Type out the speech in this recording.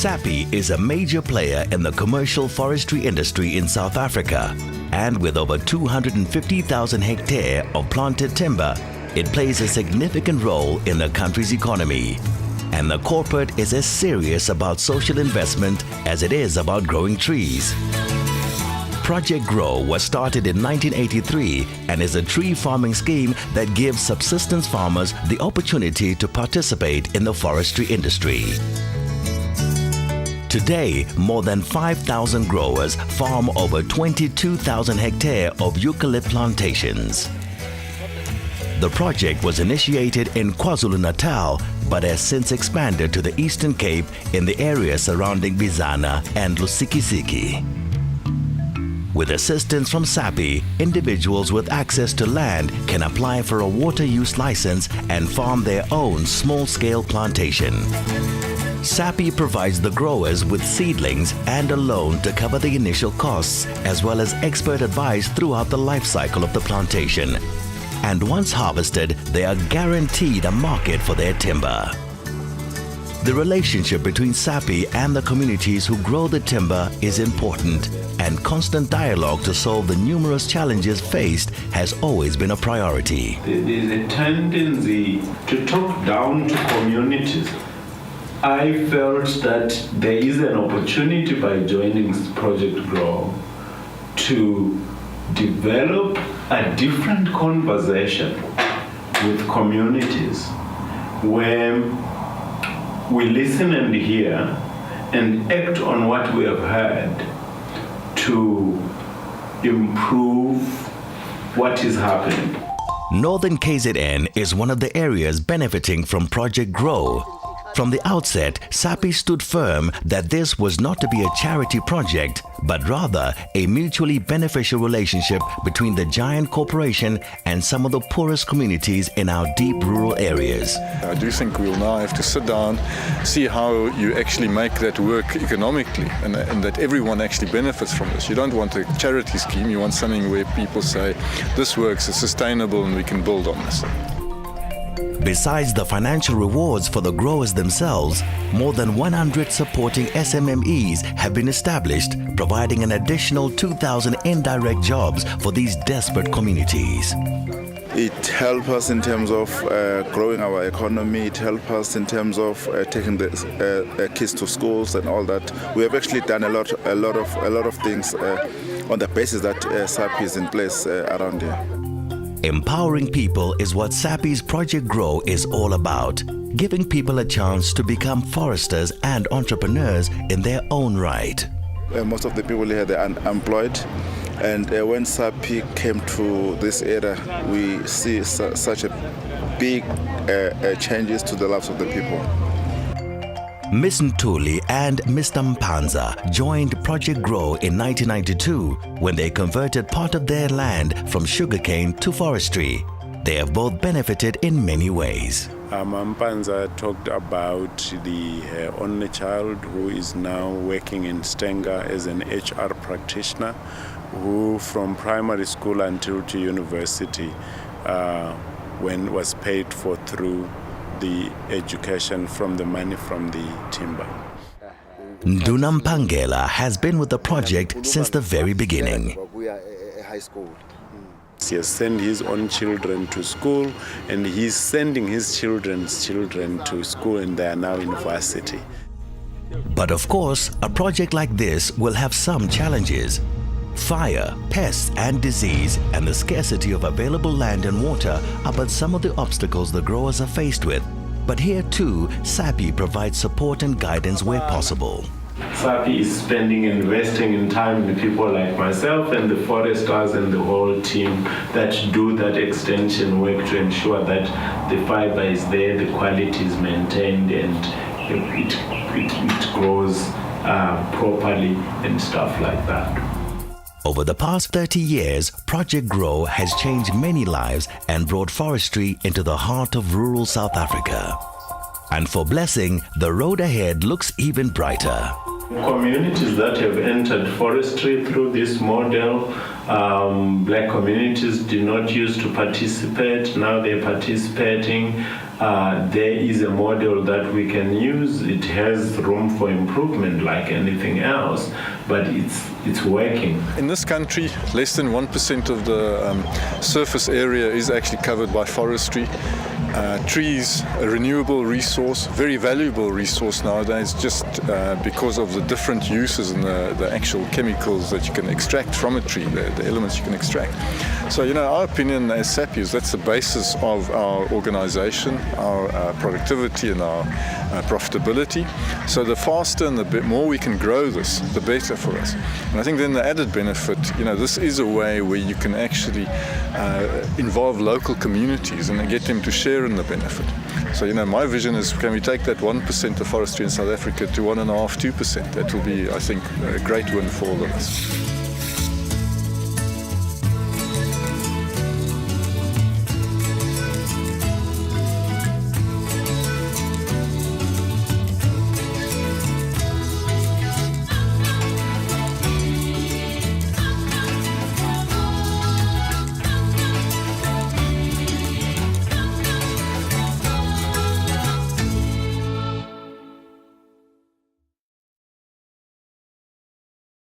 SAPI is a major player in the commercial forestry industry in South Africa, and with over 250,000 hectares of planted timber, it plays a significant role in the country's economy. And the corporate is as serious about social investment as it is about growing trees. Project Grow was started in 1983 and is a tree farming scheme that gives subsistence farmers the opportunity to participate in the forestry industry. Today, more than 5,000 growers farm over 22,000 hectares of eucalypt plantations. The project was initiated in KwaZulu-Natal but has since expanded to the Eastern Cape in the area surrounding Bizana and Lusikisiki. With assistance from SAPI, individuals with access to land can apply for a water use license and farm their own small-scale plantation. SAPI provides the growers with seedlings and a loan to cover the initial costs, as well as expert advice throughout the life cycle of the plantation. And once harvested, they are guaranteed a market for their timber. The relationship between SAPI and the communities who grow the timber is important, and constant dialogue to solve the numerous challenges faced has always been a priority. There's a tendency to talk down to communities. I felt that there is an opportunity by joining Project Grow to develop a different conversation with communities where we listen and hear and act on what we have heard to improve what is happening. Northern KZN is one of the areas benefiting from Project Grow. From the outset, SAPI stood firm that this was not to be a charity project, but rather a mutually beneficial relationship between the giant corporation and some of the poorest communities in our deep rural areas. I do think we'll now have to sit down, see how you actually make that work economically, and that everyone actually benefits from this. You don't want a charity scheme, you want something where people say, this works, it's sustainable, and we can build on this. Besides the financial rewards for the growers themselves, more than 100 supporting SMMEs have been established, providing an additional 2,000 indirect jobs for these desperate communities. It helps us in terms of growing our economy. It helps us in terms of taking the kids to schools and all that. We have actually done a lot of things on the basis that SAPI is in place around here. Empowering people is what SAPI's Project Grow is all about, giving people a chance to become foresters and entrepreneurs in their own right. Most of the people here, they're unemployed, and when SAPI came to this area, we see such a big changes to the lives of the people. Ms. Ntuli and Mr. Mpanza joined Project Grow in 1992 when they converted part of their land from sugarcane to forestry. They have both benefited in many ways. Mpanza talked about the only child who is now working in Stenga as an HR practitioner, who from primary school until to university when was paid for through the education from the money from the timber. Nduna Mpangela has been with the project since the very beginning. He has sent his own children to school, and he's sending his children's children to school, and they are now in university. But of course, a project like this will have some challenges. Fire, pests and disease, and the scarcity of available land and water are but some of the obstacles the growers are faced with. But here too, SAPI provides support and guidance where possible. SAPI is investing in time in people like myself and the foresters and the whole team that do that extension work to ensure that the fiber is there, the quality is maintained, and it grows properly and stuff like that. Over the past 30 years, Project Grow has changed many lives and brought forestry into the heart of rural South Africa. And for Blessing, the road ahead looks even brighter. Communities that have entered forestry through this model, black communities did not used to participate, now they're participating. there is a model that we can use. It has room for improvement like anything else, but it's working. In this country, less than 1% of the surface area is actually covered by forestry. Trees, a renewable resource, very valuable resource nowadays, just because of the different uses and the actual chemicals that you can extract from a tree, the elements you can extract. So, our opinion as SAPIUS, that's the basis of our organization, our productivity and our profitability. So the faster and the bit more we can grow this, the better for us. And I think then the added benefit, this is a way where you can actually involve local communities and get them to share in the benefit. So, my vision is, can we take that 1% of forestry in South Africa to 1.5%, 2%? That will be, I think, a great win for all of us.